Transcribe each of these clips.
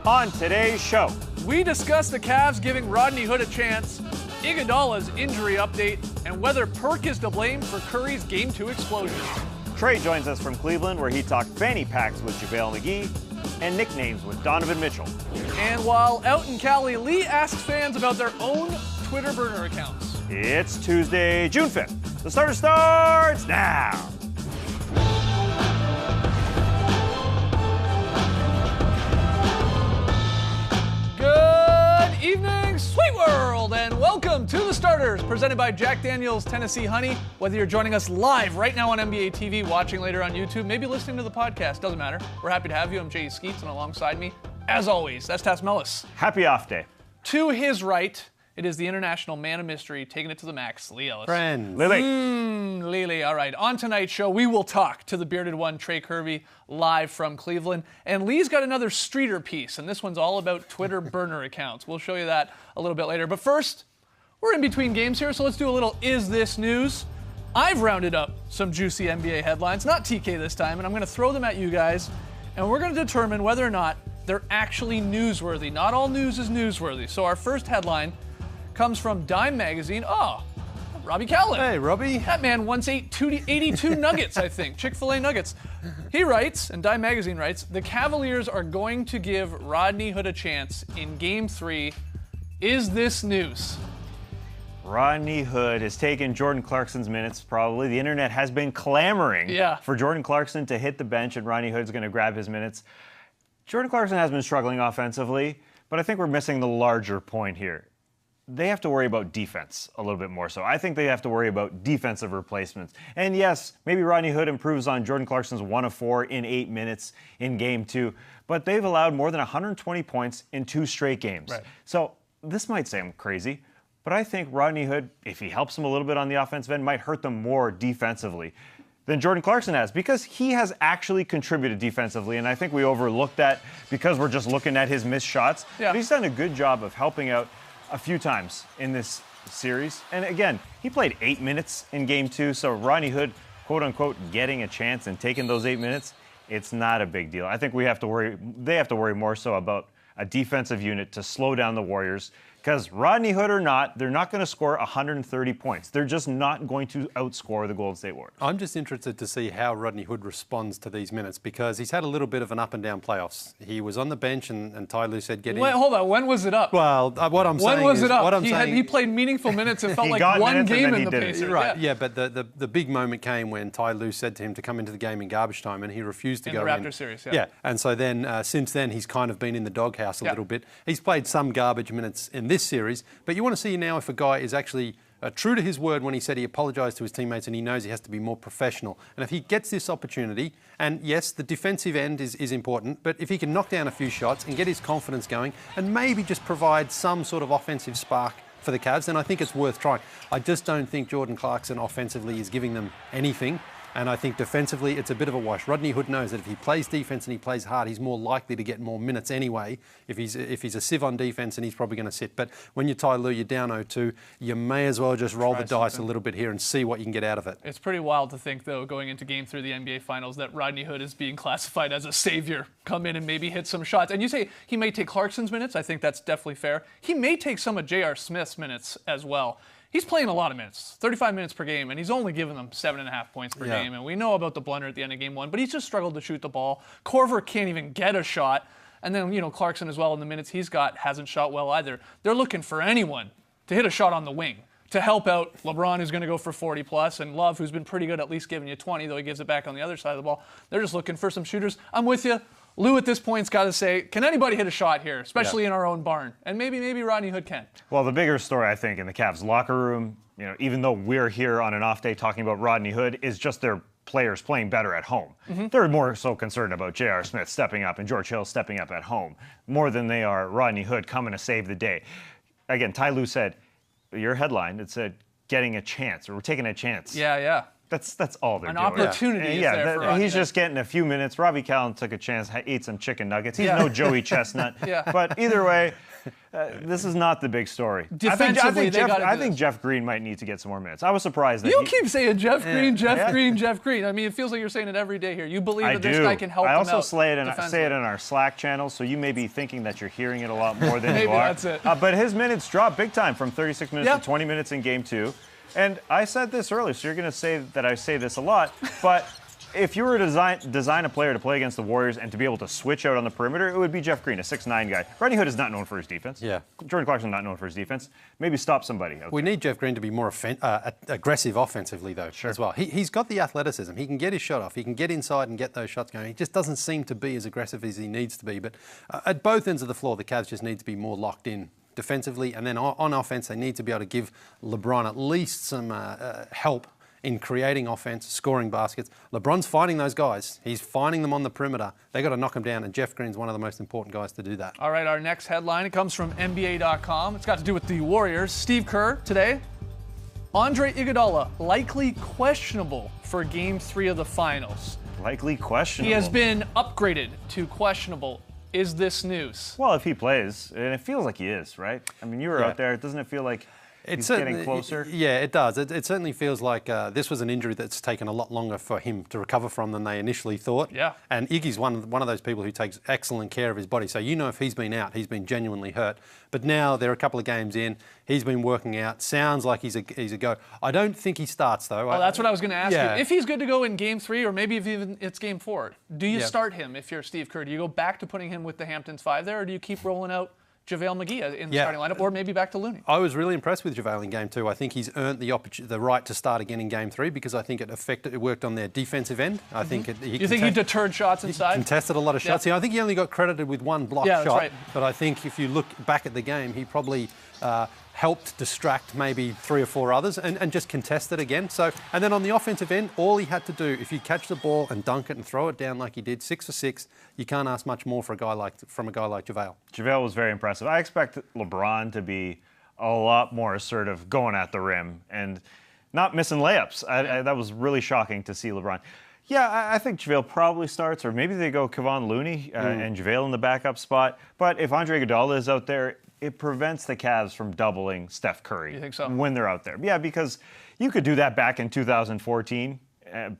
On today's show, we discuss the Cavs giving Rodney Hood a chance, Iguodala's injury update, and whether Perk is to blame for Curry's Game 2 explosion. Trey joins us from Cleveland, where he talked fanny packs with JaVale McGee and nicknames with Donovan Mitchell. And while out in Cali, Lee asks fans about their own Twitter burner accounts. It's Tuesday, June 5th. The starter starts now. Good evening, Sweet World, and welcome to The Starters, presented by Jack Daniel's Tennessee Honey. Whether you're joining us live right now on NBA TV, watching later on YouTube, maybe listening to the podcast, doesn't matter. We're happy to have you. I'm Jay Skeets, and alongside me, as always, that's Tas Mellis. Happy off day. To his right, it is the international man of mystery, taking it to the max, Lee Ellis. Friends. Lily. All right. On tonight's show, we will talk to the bearded one, Trey Kirby, live from Cleveland. And Lee's got another streeter piece, and this one's all about Twitter burner accounts. We'll show you that a little bit later. But first, we're in between games here, so let's do a little Is This News? I've rounded up some juicy NBA headlines, not TK this time, and I'm going to throw them at you guys, and we're going to determine whether or not they're actually newsworthy. Not all news is newsworthy. So our first headline comes from Dime Magazine. Oh, Robbie Callan. Hey, Robbie. That man once ate 82 nuggets, I think. Chick-fil-A nuggets. He writes, and Dime Magazine writes, the Cavaliers are going to give Rodney Hood a chance in Game 3. Is this news? Rodney Hood has taken Jordan Clarkson's minutes, probably. The internet has been clamoring for Jordan Clarkson to hit the bench, and Rodney Hood's going to grab his minutes. Jordan Clarkson has been struggling offensively, but I think we're missing the larger point here. They have to worry about defense a little bit more so. I think they have to worry about defensive replacements. And yes, maybe Rodney Hood improves on Jordan Clarkson's 1 of 4 in 8 minutes in Game 2, but they've allowed more than 120 points in 2 straight games. Right. So this might sound crazy, but I think Rodney Hood, if he helps them a little bit on the offensive end, might hurt them more defensively than Jordan Clarkson has, because he has actually contributed defensively, and I think we overlooked that because we're just looking at his missed shots. Yeah. But he's done a good job of helping out a few times in this series. And again, he played 8 minutes in Game 2, so Rodney Hood, quote-unquote, getting a chance and taking those 8 minutes, it's not a big deal. I think they have to worry more so about a defensive unit to slow down the Warriors, because Rodney Hood or not, they're not going to score 130 points. They're just not going to outscore the Golden State Warriors. I'm just interested to see how Rodney Hood responds to these minutes, because he's had a little bit of an up and down playoffs. He was on the bench, and Ty Lue said, "Get in." Wait, hold on. When was it up? Well, what I'm saying is... When was it up? What I'm saying, he played meaningful minutes. It felt He like got one minutes and game then in he the didn't. pace. right, yeah, but the big moment came when Ty Lue said to him to come into the game in garbage time, and he refused to In go the in. Raptors series, Yeah, and so then, since then, he's kind of been in the doghouse a little bit. He's played some garbage minutes in this series, but you want to see now if a guy is actually true to his word when he said he apologised to his teammates and he knows he has to be more professional. And if he gets this opportunity, and yes, the defensive end is important, but if he can knock down a few shots and get his confidence going and maybe just provide some sort of offensive spark for the Cavs, then I think it's worth trying. I just don't think Jordan Clarkson offensively is giving them anything. And I think defensively, it's a bit of a wash. Rodney Hood knows that if he plays defense and he plays hard, he's more likely to get more minutes anyway. If he's a sieve on defense, and he's probably going to sit. But when you're Ty Lue, you're down 0-2, you may as well just roll the dice a little bit here and see what you can get out of it. It's pretty wild to think, though, going into Game 3 of the NBA Finals, that Rodney Hood is being classified as a savior. Come in and maybe hit some shots. And you say he may take Clarkson's minutes. I think that's definitely fair. He may take some of J.R. Smith's minutes as well. He's playing a lot of minutes, 35 minutes per game, and he's only giving them 7.5 points per game. And we know about the blunder at the end of Game 1, but he's just struggled to shoot the ball. Corver can't even get a shot. And then, Clarkson as well, in the minutes he's got, hasn't shot well either. They're looking for anyone to hit a shot on the wing to help out LeBron, who's going to go for 40+, and Love, who's been pretty good, at least giving you 20, though he gives it back on the other side of the ball. They're just looking for some shooters. I'm with you. Lou at this point's got to say, can anybody hit a shot here, especially in our own barn? And maybe Rodney Hood can. Well, the bigger story, I think, in the Cavs locker room, even though we're here on an off day talking about Rodney Hood, is just their players playing better at home. They're more so concerned about J.R. Smith stepping up and George Hill stepping up at home, more than they are Rodney Hood coming to save the day. Again, Ty Lue said, your headline, it said, getting a chance, or we're taking a chance. Yeah. That's all they're An doing. opportunity is there for Rodney he's Hood. just getting a few minutes. Robbie Callan took a chance, ate some chicken nuggets. He's no Joey Chestnut. But either way, this is not the big story. Defensively, I think Jeff Green might need to get some more minutes. I was surprised that you keep saying Jeff Green, Jeff Green, Jeff Green. I mean, it feels like you're saying it every day here. You believe that this guy can help them out. I also say it in our Slack channel, so you may be thinking that you're hearing it a lot more than you are. Maybe that's it. But his minutes dropped big time from 36 minutes to 20 minutes in Game 2. And I said this earlier, so you're going to say that I say this a lot, but if you were to design a player to play against the Warriors and to be able to switch out on the perimeter, it would be Jeff Green, a 6'9" guy. Rodney Hood is not known for his defense. Yeah. Jordan Clarkson not known for his defense. Maybe stop somebody. We need Jeff Green to be more aggressive offensively, though, as well. He's got the athleticism. He can get his shot off. He can get inside and get those shots going. He just doesn't seem to be as aggressive as he needs to be. But at both ends of the floor, the Cavs just need to be more locked in defensively, and then on offense, they need to be able to give LeBron at least some help in creating offense, scoring baskets. LeBron's finding those guys. He's finding them on the perimeter. They got to knock them down, and Jeff Green's one of the most important guys to do that. All right, our next headline, it comes from NBA.com. It's got to do with the Warriors. Steve Kerr today. Andre Iguodala likely questionable for Game 3 of the Finals. Likely questionable. He has been upgraded to questionable. Is this news? Well, if he plays, and it feels like he is, right? I mean, you were out there. Doesn't it feel like he's getting closer? Yeah, it does. It certainly feels like this was an injury that's taken a lot longer for him to recover from than they initially thought. Yeah. And Iggy's one of those people who takes excellent care of his body. So you know if he's been out, he's been genuinely hurt. But now they're a couple of games in. He's been working out. Sounds like he's a go. I don't think he starts, though. Well, that's what I was going to ask you. If he's good to go in Game 3, or maybe if even it's Game 4, do you start him if you're Steve Kerr? Do you go back to putting him with the Hamptons 5 there, or do you keep rolling out JaVale McGee in the starting lineup, or maybe back to Looney? I was really impressed with JaVale in Game 2. I think he's earned the right to start again in Game 3 because I think it worked on their defensive end. I think he deterred shots inside? He contested a lot of shots. I think he only got credited with one blocked shot. That's right. But I think if you look back at the game, he probably helped distract maybe 3 or 4 others and just contest it again. And then on the offensive end, all he had to do, if you catch the ball and dunk it and throw it down like he did, 6 for 6, you can't ask much more from a guy like JaVale. JaVale was very impressive. I expect LeBron to be a lot more assertive going at the rim and not missing layups. That was really shocking to see LeBron. Yeah, I think JaVale probably starts, or maybe they go Kevon Looney and JaVale in the backup spot. But if Andre Iguodala is out there, it prevents the Cavs from doubling Steph Curry. You think so? When they're out there. Yeah, because you could do that back in 2014,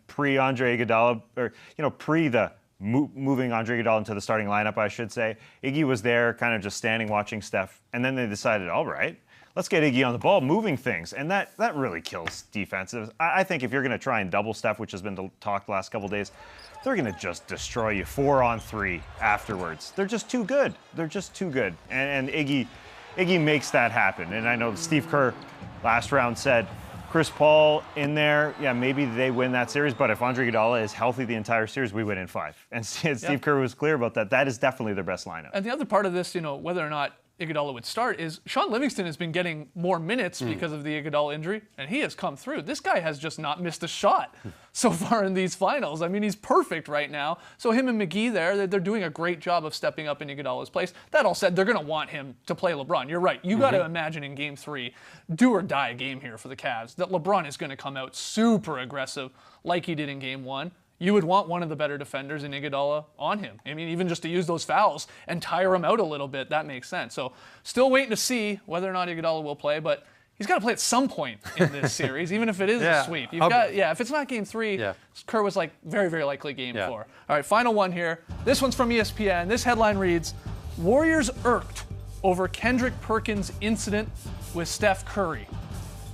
pre-Andre Iguodala, or pre the moving Andre Iguodala into the starting lineup, I should say. Iggy was there, kind of just standing watching Steph, and then they decided, all right, let's get Iggy on the ball, moving things, and that really kills defenses. I think if you're going to try and double Steph, which has been talked the last couple of days, they're going to just destroy you 4-on-3 afterwards. They're just too good. They're just too good. And Iggy makes that happen. And I know Steve Kerr last round said, Chris Paul in there, yeah, maybe they win that series, but if Andre Iguodala is healthy the entire series, we win in 5. And Steve Kerr was clear about that. That is definitely their best lineup. And the other part of this, whether or not Iguodala would start is Sean Livingston has been getting more minutes because of the Iguodala injury, and he has come through. This guy has just not missed a shot so far in these finals. I mean, he's perfect right now. So him and McGee there, they're doing a great job of stepping up in Iguodala's place. That all said, they're going to want him to play LeBron. You're right. You got to imagine in Game 3, do or die game here for the Cavs, that LeBron is going to come out super aggressive like he did in Game 1. You would want one of the better defenders in Iguodala on him. I mean, even just to use those fouls and tire him out a little bit, that makes sense. So still waiting to see whether or not Iguodala will play, but he's got to play at some point in this series, even if it is a sweep. If it's not Game 3, Kerr was very, very likely Game 4. All right, final one here. This one's from ESPN. This headline reads, Warriors irked over Kendrick Perkins' incident with Steph Curry.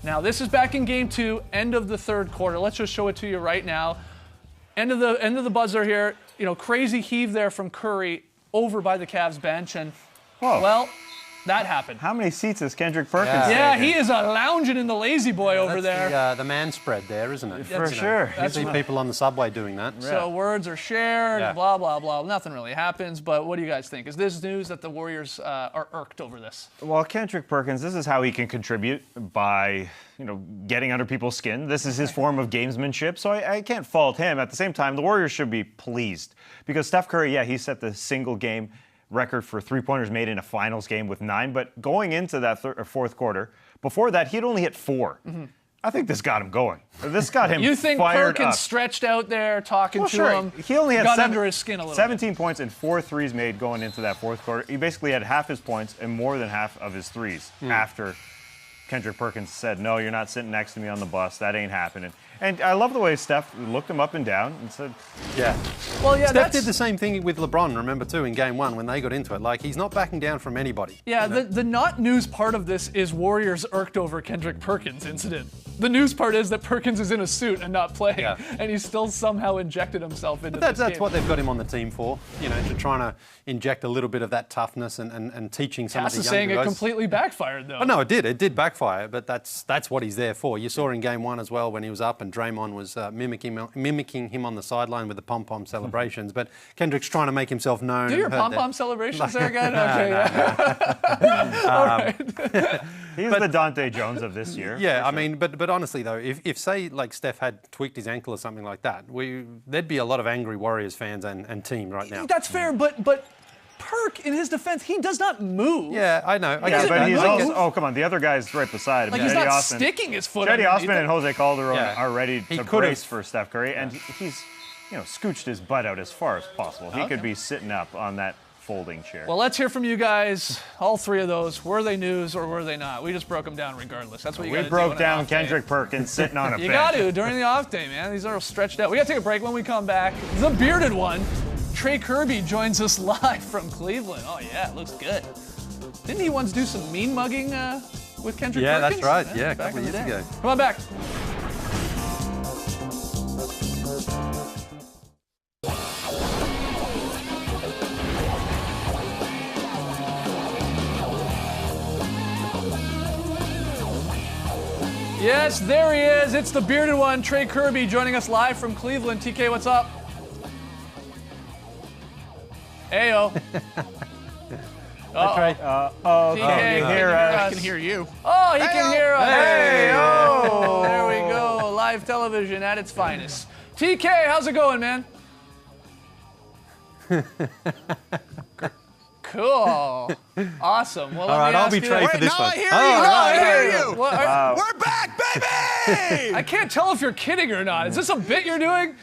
Now, this is back in Game 2, end of the third quarter. Let's just show it to you right now. End of the buzzer here. Crazy heave there from Curry over by the Cavs bench, and well, that happened. How many seats is Kendrick Perkins? Yeah, he is lounging in the lazy boy over there. The man spread there, isn't it? For sure. You see people on the subway doing that. So words are shared, blah, blah, blah. Nothing really happens, but what do you guys think? Is this news that the Warriors are irked over this? Well, Kendrick Perkins, this is how he can contribute by getting under people's skin. This is his form of gamesmanship, so I can't fault him. At the same time, the Warriors should be pleased because Steph Curry, he set the single game record for three-pointers made in a finals game with 9, but going into that fourth quarter, before that, he'd only hit 4. I think this got him going. This got him You think fired Perkins up. stretched out there talking to him? He only had got under his skin a little 17 points and 4 threes made going into that fourth quarter. He basically had half his points and more than half of his threes after Kendrick Perkins said, no, you're not sitting next to me on the bus. That ain't happening. And I love the way Steph looked him up and down and said, yeah. Well, yeah, Steph did the same thing with LeBron, remember, too, in Game 1 when they got into it. Like, he's not backing down from anybody. Yeah, the not news part of this is Warriors irked over Kendrick Perkins incident. The news part is that Perkins is in a suit and not playing, and he still somehow injected himself into this That's game. what they've got him on the team for, you know, to trying to inject a little bit of that toughness and teaching some of the younger saying guys. it completely backfired, though. Oh, no, it did backfire, but that's what he's there for. You saw in Game 1 as well when he was up and Draymond was mimicking him on the sideline with the pom-pom celebrations, but Kendrick's trying to make himself known. Do your pom-pom celebrations there again? Okay, yeah. All right. He's the Dante Jones of this year. Yeah, I mean, but honestly though, if say like Steph had tweaked his ankle or something like that, there'd be a lot of angry Warriors fans and team right now. That's fair, but Perk, in his defense, he does not move. Yeah, I know. Yeah, but he's also, oh, come on, the other guy's right beside him. Like, he's not sticking his foot Cedi Osman and Jose Calderon are ready to brace for Steph Curry, and he's, scooched his butt out as far as possible. He could be sitting up on that folding chair. Well, let's hear from you guys. All three of those. Were they news or were they not? We just broke them down regardless. That's what you got to do. We broke down Kendrick Perkins sitting on a bench. You got to during the off day, man. These are stretched out. We got to take a break. When we come back, the bearded one, Trey Kirby, joins us live from Cleveland. Oh, yeah, it looks good. Didn't he once do some mean mugging with Kendrick Perkins? Yeah, that's right. Yeah, a couple of years ago. Come on back. Yes, there he is. It's the bearded one, Trey Kirby, joining us live from Cleveland. TK, what's up? Ayo. Hi, Trey. TK, can you hear us? I can hear you. Oh, he can hear us. Hey, oh. There we go. Live television at its finest. TK, how's it going, man? Cool. Awesome. Well, all right, I'll be Trey for this one. I hear you. I hear you. Well, we're back, baby! I can't tell if you're kidding or not. Is this a bit you're doing?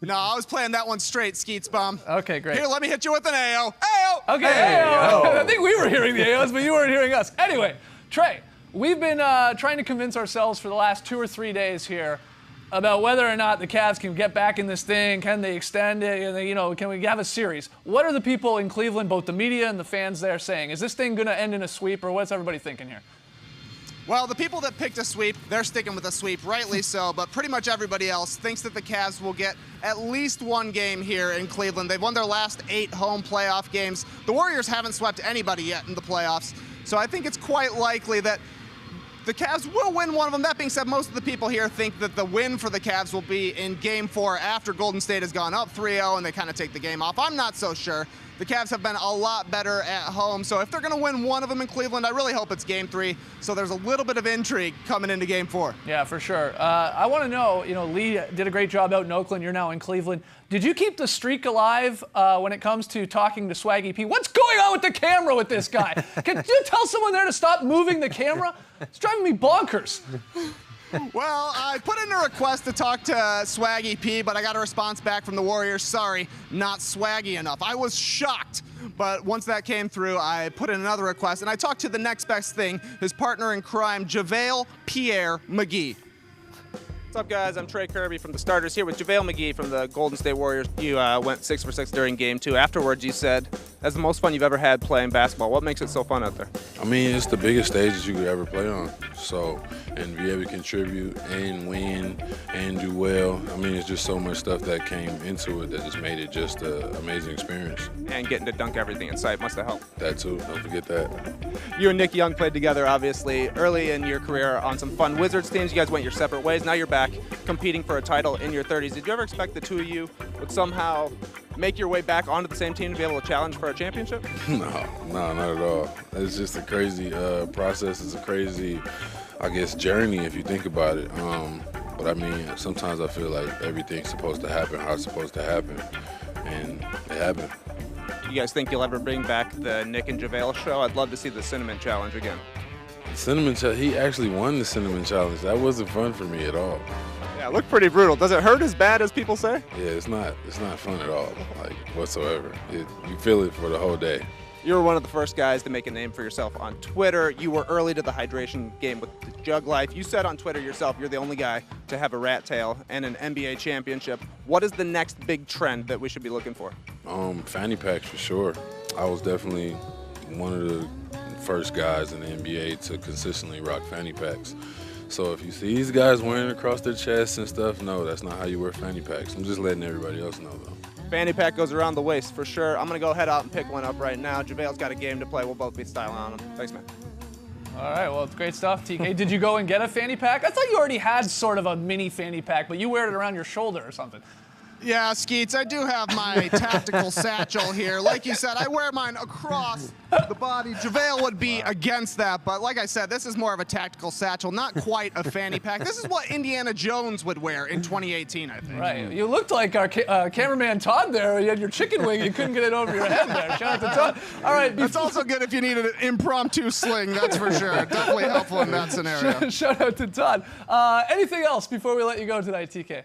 No, I was playing that one straight, Skeets Bum. Okay, great. Here, let me hit you with an AO. AO! Okay, AO. I think we were hearing the AOs, but you weren't hearing us. Anyway, Trey, we've been trying to convince ourselves for the last 2 or 3 days here about whether or not the Cavs can get back in this thing. Can they extend it? And can we have a series? What are the people in Cleveland, both the media and the fans there, saying? Is this thing going to end in a sweep, or what's everybody thinking here? Well, the people that picked a sweep, they're sticking with a sweep, rightly so, but pretty much everybody else thinks that the Cavs will get at least one game here in Cleveland. They've won their last 8 home playoff games. The Warriors haven't swept anybody yet in the playoffs, so I think it's quite likely that the Cavs will win one of them. That being said, most of the people here think that the win for the Cavs will be in Game 4 after Golden State has gone up 3-0 and they kind of take the game off. I'm not so sure. The Cavs have been a lot better at home, so if they're going to win one of them in Cleveland, I really hope it's Game 3, so there's a little bit of intrigue coming into Game 4. Yeah, for sure. I want to know, Lee did a great job out in Oakland. You're now in Cleveland. Did you keep the streak alive when it comes to talking to Swaggy P? What's going on with the camera with this guy? Can you tell someone there to stop moving the camera? It's driving me bonkers. Well, I put in a request to talk to Swaggy P, but I got a response back from the Warriors. Sorry, not swaggy enough. I was shocked, but once that came through, I put in another request, and I talked to the next best thing, his partner in crime, JaVale Pierre McGee. What's up, guys? I'm Trey Kirby from the Starters here with JaVale McGee from the Golden State Warriors. You went 6 for 6 during Game 2. Afterwards, you said, that's the most fun you've ever had playing basketball. What makes it so fun out there? I mean, it's the biggest stage that you could ever play on. So, and be able to contribute and win and do well. I mean, it's just so much stuff that came into it that just made it just an amazing experience. And getting to dunk everything in sight must have helped. That too, don't forget that. You and Nick Young played together, obviously, early in your career on some fun Wizards teams. You guys went your separate ways. Now you're back competing for a title in your 30s. Did you ever expect the two of you would somehow make your way back onto the same team to be able to challenge for a championship? No, not at all. It's just a crazy process. It's a crazy, I guess, journey if you think about it. But I mean, sometimes I feel like everything's supposed to happen how it's supposed to happen, and it happened. Do you guys think you'll ever bring back the Nick and JaVale show? I'd love to see the Cinnamon Challenge again. Cinnamon challenge. He actually won the cinnamon challenge. That wasn't fun for me at all. Yeah, it looked pretty brutal. Does it hurt as bad as people say? Yeah, it's not fun at all, like whatsoever. You feel it for the whole day. You were one of the first guys to make a name for yourself on Twitter. You were early to the hydration game with the Jug Life. You said on Twitter yourself you're the only guy to have a rat tail and an NBA championship. What is the next big trend that we should be looking for? Fanny packs for sure. I was definitely one of the first guys in the NBA to consistently rock fanny packs. So if you see these guys wearing it across their chests and stuff, no, that's not how you wear fanny packs. I'm just letting everybody else know, though. Fanny pack goes around the waist for sure. I'm going to go head out and pick one up right now. JaVale's got a game to play. We'll both be styling on him. Thanks, man. All right, well, it's great stuff, TK. Did you go and get a fanny pack? I thought you already had sort of a mini fanny pack, but you wear it around your shoulder or something. Yeah, Skeets, I do have my tactical satchel here. Like you said, I wear mine across the body. JaVale would be against that, but like I said, this is more of a tactical satchel, not quite a fanny pack. This is what Indiana Jones would wear in 2018, I think. Right. You looked like our cameraman Todd there. You had your chicken wing. You couldn't get it over your head there. Shout out to Todd. All right. It's also good if you need an impromptu sling, that's for sure. Definitely helpful in that scenario. Shout out to Todd. Anything else before we let you go tonight, TK?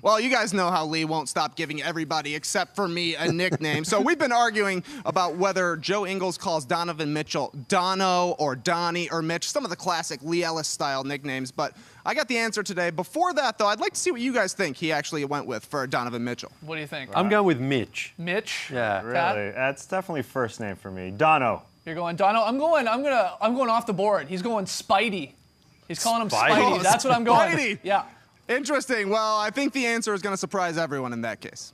Well, you guys know how Lee won't stop giving everybody, except for me, a nickname. So we've been arguing about whether Joe Ingles calls Donovan Mitchell Dono or Donnie or Mitch, some of the classic Lee Ellis-style nicknames. But I got the answer today. Before that, though, I'd like to see what you guys think he actually went with for Donovan Mitchell. What do you think? I'm going with Mitch. Mitch? Yeah. Really? That's definitely first name for me. Dono. You're going Dono. I'm going off the board. He's going Spidey. He's calling him Spidey. That's what I'm going. Spidey. Yeah. Interesting. Well, I think the answer is going to surprise everyone in that case.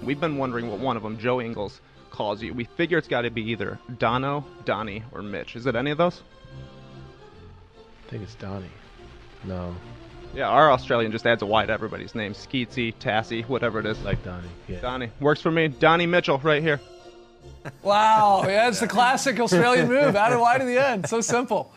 We've been wondering what one of them, Joe Ingles, calls you. We figure it's got to be either Dono, Donnie, or Mitch. Is it any of those? I think it's Donnie. No. Yeah, our Australian just adds a Y to everybody's name. Skeetsy, Tassie, whatever it is. Like Donnie. Yeah. Donnie. Works for me. Donnie Mitchell right here. Wow. Yeah, it's the classic Australian move. Add a Y to the end. So simple.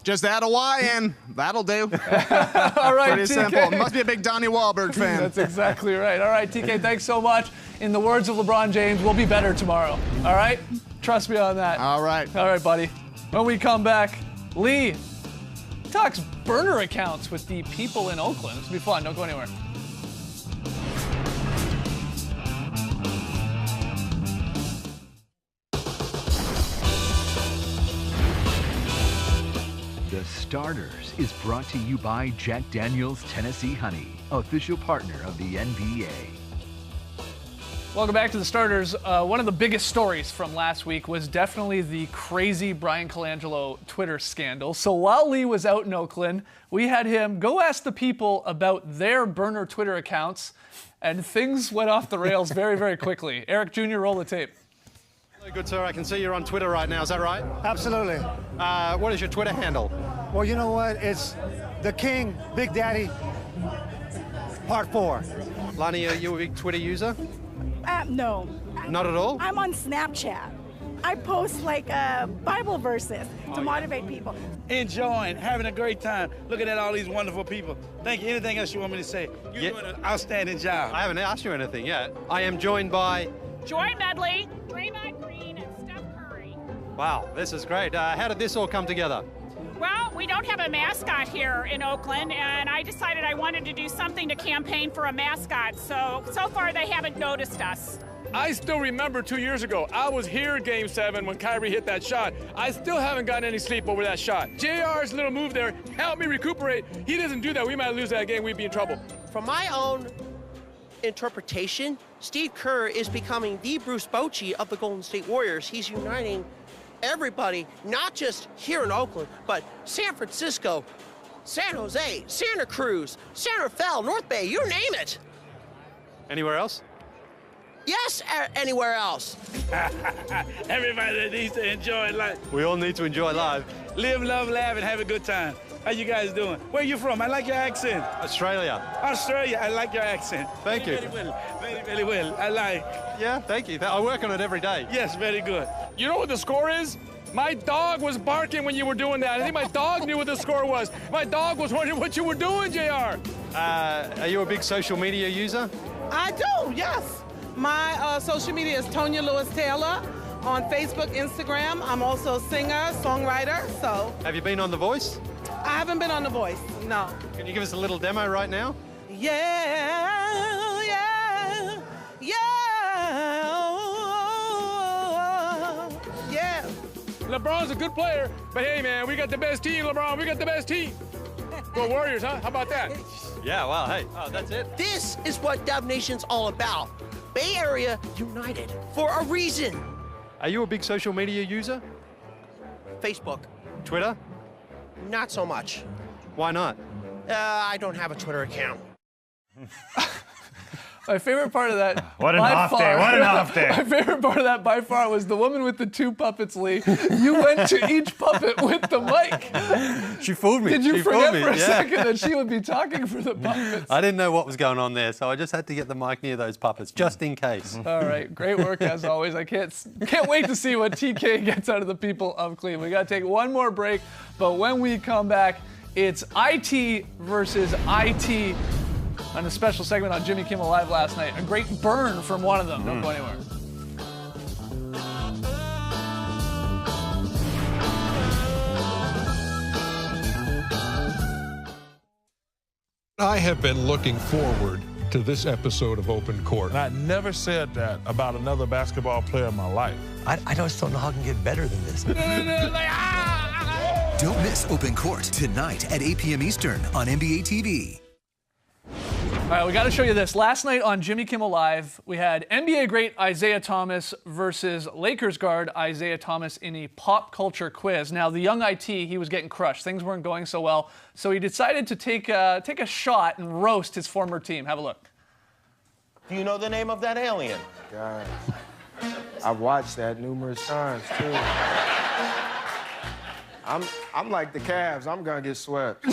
Just add a Y and that'll do. All right, Pretty TK. simple. Must be a big Donnie Wahlberg fan. That's exactly right. All right, TK, thanks so much. In the words of LeBron James, we'll be better tomorrow. All right? Trust me on that. All right. All right, buddy. When we come back, Lee talks burner accounts with the people in Oakland. This will be fun. Don't go anywhere. The Starters is brought to you by Jack Daniel's Tennessee Honey, official partner of the NBA. Welcome back to The Starters. One of the biggest stories from last week was definitely the crazy Brian Colangelo Twitter scandal. So while Lee was out in Oakland, we had him go ask the people about their burner Twitter accounts, and things went off the rails very, very quickly. Eric Jr., roll the tape. Hello, good sir. I can see you're on Twitter right now. Is that right? Absolutely. What is your Twitter handle? Well, you know what? It's the King, Big Daddy, Part 4. Lani, are you a big Twitter user? No. Not at all? I'm on Snapchat. I post like Bible verses to motivate people. Enjoying, having a great time, looking at all these wonderful people. Thank you. Anything else you want me to say? You're doing an outstanding job. I haven't asked you anything yet. I am joined by Joy Medley, Draymond Green, and Steph Curry. Wow, this is great. How did this all come together? Well, we don't have a mascot here in Oakland, and I decided I wanted to do something to campaign for a mascot. So far they haven't noticed us. I still remember 2 years ago, I was here at Game 7 when Kyrie hit that shot. I still haven't gotten any sleep over that shot. JR's little move there helped me recuperate. He doesn't do that. We might lose that game. We'd be in trouble. From my own interpretation, Steve Kerr is becoming the Bruce Bochy of the Golden State Warriors. He's uniting everybody, not just here in Oakland, but San Francisco, San Jose, Santa Cruz, San Rafael, North Bay, you name it. Anywhere else? Yes, anywhere else. Everybody needs to enjoy life. We all need to enjoy life. Live, love, laugh, and have a good time. How you guys doing? Where you from? I like your accent. Australia. Australia, I like your accent. Thank you. Very well, very, very well. I like. Yeah, thank you. I work on it every day. Yes, very good. You know what the score is? My dog was barking when you were doing that. I think my dog knew what the score was. My dog was wondering what you were doing, JR. Are you a big social media user? I do, yes. My social media is Tonya Lewis Taylor. on Facebook, Instagram. I'm also a singer, songwriter, so. Have you been on The Voice? I haven't been on The Voice, no. Can you give us a little demo right now? Yeah, yeah, yeah, yeah. LeBron's a good player, but hey, man, we got the best team, LeBron. We got the best team. Go Warriors, huh? How about that? Yeah, well, hey, that's it. This is what Dub Nation's all about. Bay Area united for a reason. Are you a big social media user? Facebook. Twitter? Not so much. Why not? I don't have a Twitter account. My favorite part of that. What an off day. What an off day. My favorite part of that by far was the woman with the 2 puppets, Lee. You went to each puppet with the mic. She fooled me. Did you she forget fooled me. for a second that she would be talking for the puppets? I didn't know what was going on there, so I just had to get the mic near those puppets, just in case. All right, great work as always. I can't wait to see what TK gets out of the people of Cleveland. We got to take one more break, but when we come back, it's IT versus IT on a special segment on Jimmy Kimmel Live last night. A great burn from one of them. Don't go anywhere. I have been looking forward to this episode of Open Court. And I never said that about another basketball player in my life. I just don't know how it can get better than this. Don't miss Open Court tonight at 8 p.m. Eastern on NBA TV. All right, we got to show you this. Last night on Jimmy Kimmel Live, we had NBA great Isaiah Thomas versus Lakers guard Isaiah Thomas in a pop culture quiz. Now, the young IT, he was getting crushed. Things weren't going so well, so he decided to take a shot and roast his former team. Have a look. Do you know the name of that alien? God, I've watched that numerous times, too. I'm like the Cavs. I'm going to get swept.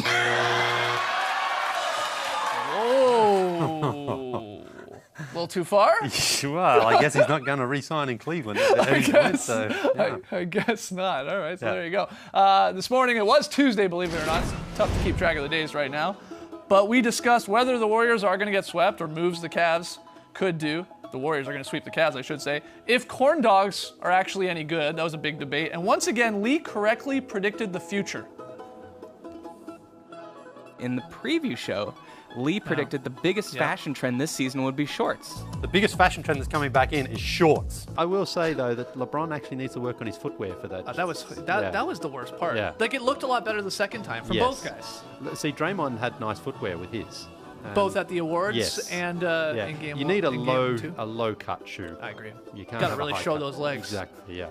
Oh, a little too far? Well, I guess he's not going to re-sign in Cleveland. I guess not. All right, so there you go. This morning, it was Tuesday, believe it or not. It's tough to keep track of the days right now. But we discussed whether the Warriors are going to get swept or moves the Cavs could do. The Warriors are going to sweep the Cavs, I should say. If corn dogs are actually any good, that was a big debate. And once again, Lee correctly predicted the future. In the preview show, Lee predicted the biggest fashion trend this season would be shorts. The biggest fashion trend that's coming back in is shorts. I will say, though, that LeBron actually needs to work on his footwear for that. That was the worst part. Yeah. Like, it looked a lot better the second time for both guys. See, Draymond had nice footwear with his. Both at the awards and in game. You need a low cut shoe. I agree. You can't gotta really show those legs. Exactly. Yeah.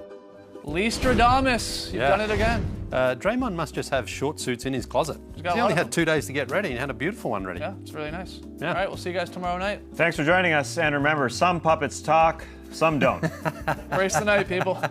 Lee Stradamus, you've done it again. Draymond must just have short suits in his closet. He only had 2 days to get ready and had a beautiful one ready. Yeah, it's really nice. Yeah. All right, we'll see you guys tomorrow night. Thanks for joining us, and remember, some puppets talk, some don't. Brace the night, people.